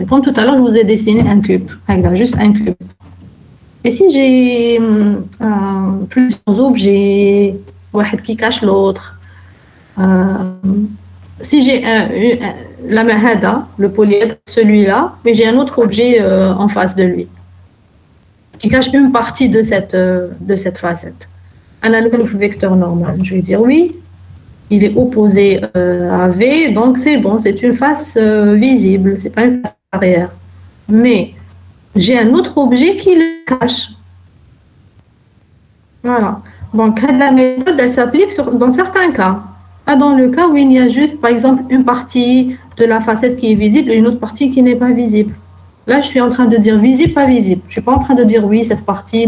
A: comme tout à l'heure, je vous ai dessiné un cube. Regarde, juste un cube. Et si j'ai plusieurs objets, un qui cache l'autre, si j'ai la mahada, le polyèdre, celui-là, mais j'ai un autre objet en face de lui, qui cache une partie de cette facette. Un vecteur normal, je vais dire oui, il est opposé à V, donc c'est bon, c'est une face visible, c'est pas une face arrière. Mais j'ai un autre objet qui le cache. Voilà. Donc la méthode, elle s'applique dans certains cas. Pas dans le cas où il y a juste, par exemple, une partie de la facette qui est visible et une autre partie qui n'est pas visible. Là, je suis en train de dire visible, pas visible. Je ne suis pas en train de dire oui, cette partie,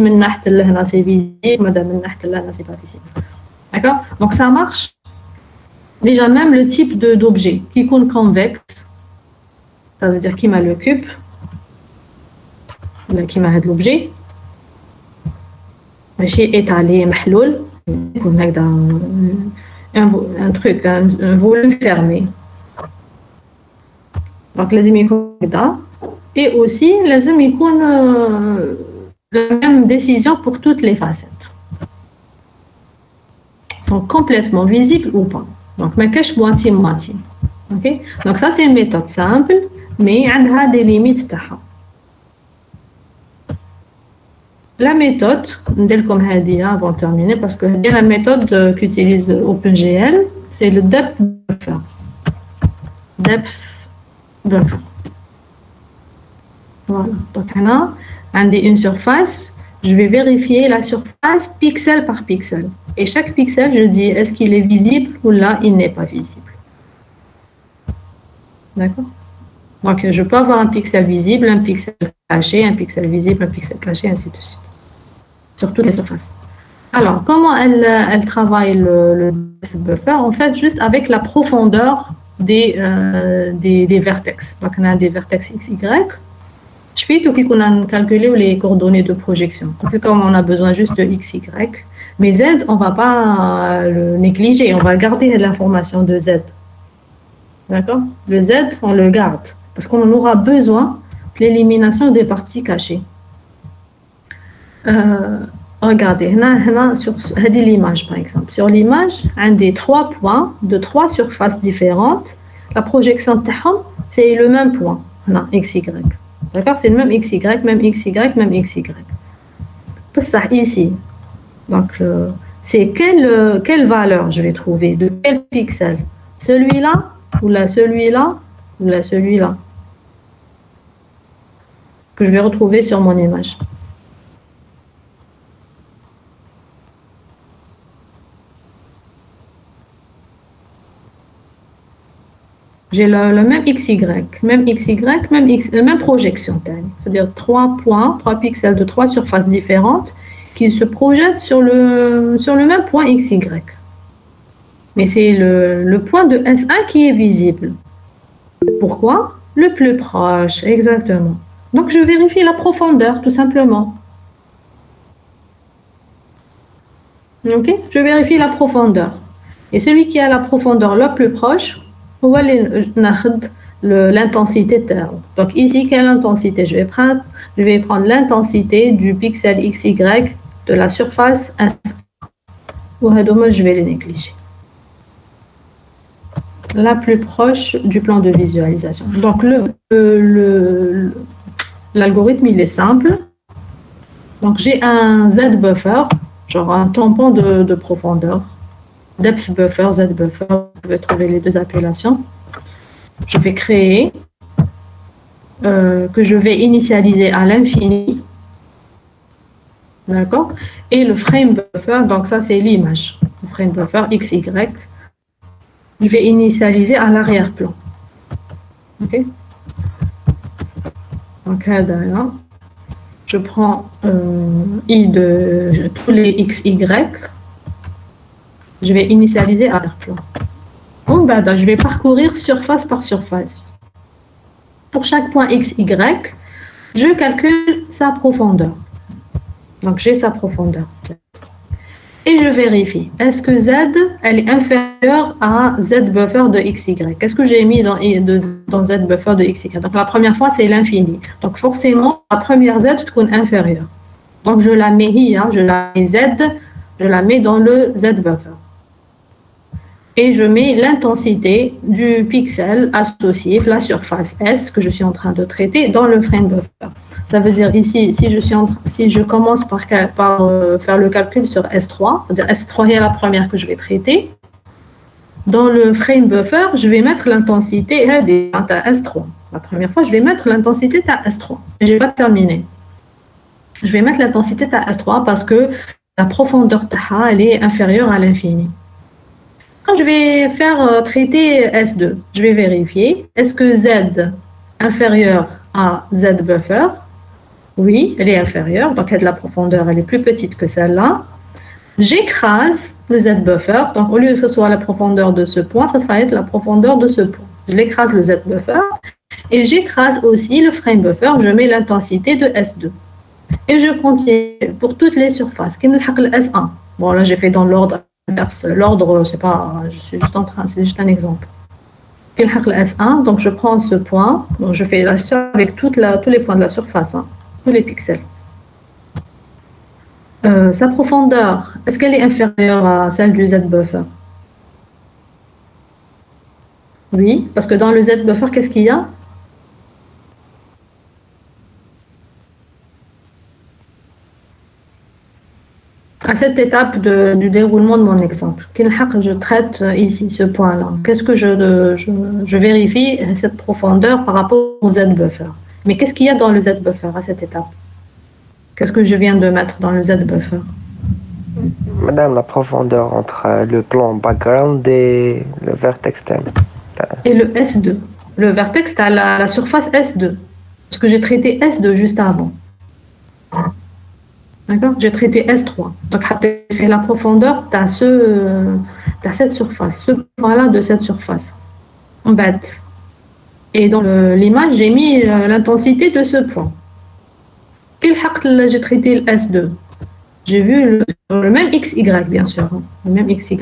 A: c'est visible, madame, c'est pas visible. D'accord? Donc ça marche. Déjà, même le type d'objet qui compte convexe, ça veut dire qui m'a le cube, qui m'a l'objet, ماشي étalé, محلول, un truc, un volume fermé. Donc, les يكون et aussi les يكون la même décision pour toutes les facettes. Sont complètement visibles ou pas. Donc, ما كاش moitié. OK? Donc, ça, c'est une méthode simple, mais elle a des limites تاعها. La méthode, avant de terminer, parce que la méthode qu'utilise OpenGL, c'est le depth buffer. Depth buffer. Voilà. Donc, là, on a une surface. Je vais vérifier la surface pixel par pixel. Et chaque pixel, je dis, est-ce qu'il est visible ou là, il n'est pas visible. D'accord? Donc, je peux avoir un pixel visible, un pixel caché, un pixel visible, un pixel caché, ainsi de suite. Sur toutes les surfaces. Alors, comment elle travaille le buffer? En fait, juste avec la profondeur des vertex. Donc, on a des vertex x, y. Je fais tout qu'on a calculé les coordonnées de projection. Donc, comme on a besoin juste de x, y. Mais z, on ne va pas le négliger. On va garder l'information de z. D'accord? Le z, on le garde. Parce qu'on en aura besoin de l'élimination des parties cachées. Regardez, sur l'image par exemple. Sur l'image, un des 3 points de 3 surfaces différentes, la projection de c'est le même point, xy. D'accord? C'est le même xy, même xy, même xy. Ça ici, donc c'est quelle valeur je vais trouver, de quel pixel? Celui-là, ou là, celui-là, ou là, celui-là, que je vais retrouver sur mon image. J'ai le même XY, même XY, même projection. C'est-à-dire 3 points, 3 pixels de 3 surfaces différentes qui se projettent sur le même point XY. Mais c'est le point de S1 qui est visible. Pourquoi? Le plus proche, exactement. Donc, je vérifie la profondeur, tout simplement. OK? Je vérifie la profondeur. Et celui qui a la profondeur la plus proche, on va l'intensité terme. Donc ici, quelle intensité? Je vais prendre l'intensité du pixel XY de la surface S1. Je vais les négliger. La plus proche du plan de visualisation. Donc l'algorithme, il est simple. Donc j'ai un Z buffer, genre un tampon de profondeur. Depth buffer, Z buffer, vous pouvez trouver les deux appellations. Je vais créer, que je vais initialiser à l'infini. D'accord? Et le frame buffer, donc ça c'est l'image. Le frame buffer XY. Je vais initialiser à l'arrière-plan. OK? Donc là, je prends I de tous les XY. Je vais initialiser à l'arrière-plan. Bon, ben, je vais parcourir surface par surface. Pour chaque point x, y, je calcule sa profondeur. Donc, j'ai sa profondeur. Et je vérifie. Est-ce que z, elle est inférieure à z buffer de xy? Qu'est-ce que j'ai mis dans z buffer de xy? Donc, la première fois, c'est l'infini. Donc, forcément, la première z est inférieure. Donc, je la mets hier, je la mets z, je la mets dans le z buffer. Et je mets l'intensité du pixel associé, la surface S que je suis en train de traiter dans le frame buffer. Ça veut dire ici, si je commence par faire le calcul sur S3, c'est-à-dire S3 est la première que je vais traiter, dans le frame buffer, je vais mettre l'intensité à S3. La première fois, je vais mettre l'intensité à S3. Et je n'ai pas terminé. Je vais mettre l'intensité à S3 parce que la profondeur elle est inférieure à l'infini. Quand je vais faire traiter S2, je vais vérifier, est-ce que Z inférieur à Z buffer? Oui, elle est inférieure, donc la profondeur elle est plus petite que celle-là. J'écrase le Z buffer, donc au lieu que ce soit la profondeur de ce point, ça va être la profondeur de ce point. Je l'écrase le Z buffer et j'écrase aussi le frame buffer, je mets l'intensité de S2. Et je continue pour toutes les surfaces. Qui nous le S1. Bon, là j'ai fait dans l'ordre. L'ordre, c'est pas, je suis juste en train, c'est juste un exemple. Le S1, donc je prends ce point, donc je fais ça avec tous les points de la surface, hein, tous les pixels. Sa profondeur, est-ce qu'elle est inférieure à celle du Z buffer? Oui, parce que dans le Z buffer, qu'est-ce qu'il y a? À cette étape du déroulement de mon exemple, je traite ici ce point-là. Qu'est-ce que je vérifie cette profondeur par rapport au Z buffer? Mais qu'est-ce qu'il y a dans le Z buffer à cette étape? Qu'est-ce que je viens de mettre dans le Z buffer?
C: Madame, la profondeur entre le plan background et le vertex thème.
A: Et le S2. Le vertex, tu as la surface S2. Parce que j'ai traité S2 juste avant. D'accord? J'ai traité S3. Donc, fait la profondeur, tu as cette surface, ce point-là de cette surface. En bête. Et dans l'image, j'ai mis l'intensité de ce point. J'ai traité le S2. J'ai vu le même XY, bien sûr. Le même XY.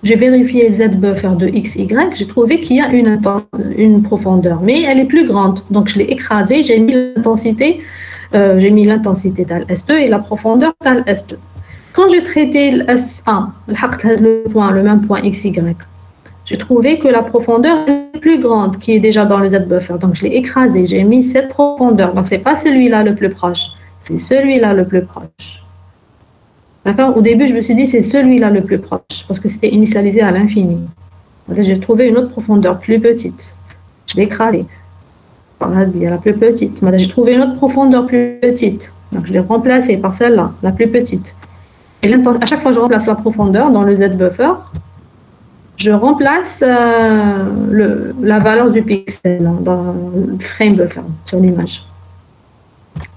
A: J'ai vérifié le Z buffer de XY. J'ai trouvé qu'il y a une profondeur, mais elle est plus grande. Donc, je l'ai écrasée. J'ai mis l'intensité. Dans le S2 et la profondeur dans le S2. Quand j'ai traité le S1, le même point XY, j'ai trouvé que la profondeur est plus grande qui est déjà dans le Z buffer. Donc je l'ai écrasé, j'ai mis cette profondeur. Donc ce n'est pas celui-là le plus proche, c'est celui-là le plus proche. D'accord? Au début, je me suis dit c'est celui-là le plus proche parce que c'était initialisé à l'infini. J'ai trouvé une autre profondeur plus petite. Je l'ai écrasé. Il y a la plus petite. J'ai trouvé une autre profondeur plus petite. Donc, je l'ai remplacée par celle-là, la plus petite. Et à chaque fois que je remplace la profondeur dans le Z buffer, je remplace la valeur du pixel dans le frame buffer, sur l'image.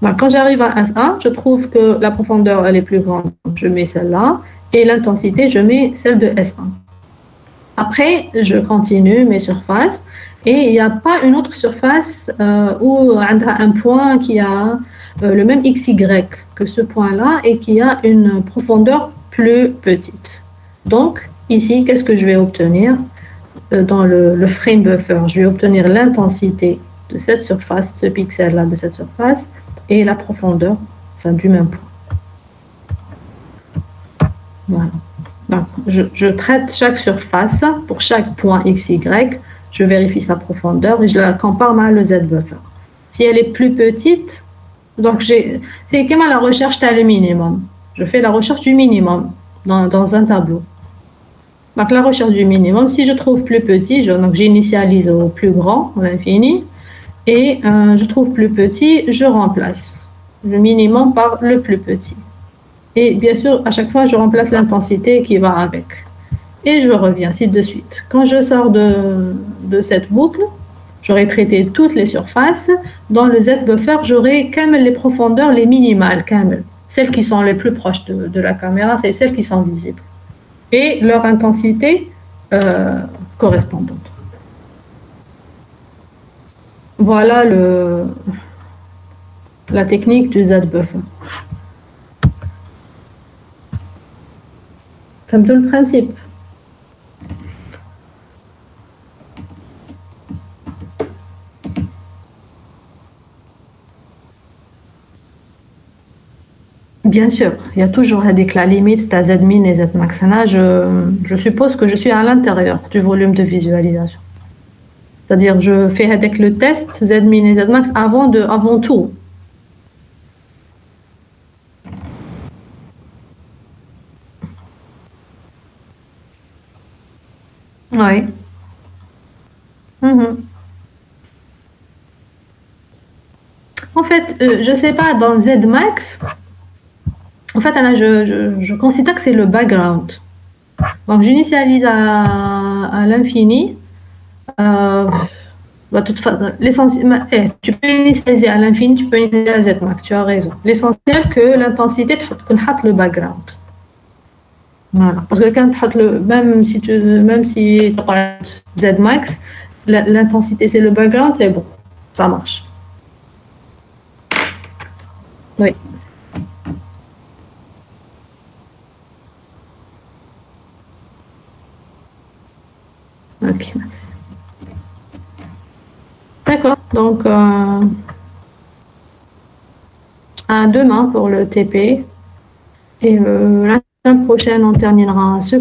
A: Quand j'arrive à S1, je trouve que la profondeur elle est plus grande. Je mets celle-là. Et l'intensité, je mets celle de S1. Après, je continue mes surfaces. Et il n'y a pas une autre surface où on a un point qui a le même XY que ce point-là et qui a une profondeur plus petite. Donc, ici, qu'est-ce que je vais obtenir dans le frame buffer? Je vais obtenir l'intensité de cette surface, ce pixel-là de cette surface, et la profondeur du même point. Voilà. Donc, je traite chaque surface pour chaque point XY. Je vérifie sa profondeur et je la compare à le Z buffer. Si elle est plus petite, donc c'est comme à la recherche t'as le minimum. Je fais la recherche du minimum dans un tableau. Donc la recherche du minimum, si je trouve plus petit, donc j'initialise au plus grand, à l'infini, et je trouve plus petit, je remplace le minimum par le plus petit. Et bien sûr, à chaque fois, je remplace l'intensité qui va avec. Et je reviens, ainsi de suite. Quand je sors de cette boucle, j'aurai traité toutes les surfaces. Dans le Z buffer, j'aurai quand même les profondeurs, les minimales, quand même. Celles qui sont les plus proches de la caméra, c'est celles qui sont visibles. Et leur intensité, correspondante. Voilà la technique du Z-buffer. Comme tout le principe. Bien sûr, il y a toujours avec la limite de Z-min et Z-max. Là, je suppose que je suis à l'intérieur du volume de visualisation. C'est-à-dire, je fais avec le test Z-min et Z-max avant tout. Oui. En fait, je ne sais pas, dans Z-max, en fait, là, je considère que c'est le background. Donc, j'initialise à l'infini. Toute façon, l'essentiel, tu peux initialiser à l'infini, tu peux initialiser à Z-max, tu as raison. L'essentiel que l'intensité, tu le background. Voilà. Parce que même si tu parles Z-max, l'intensité c'est le background, c'est bon, ça marche. Oui. Ok, merci. D'accord, donc à demain pour le TP et la semaine prochaine on terminera ce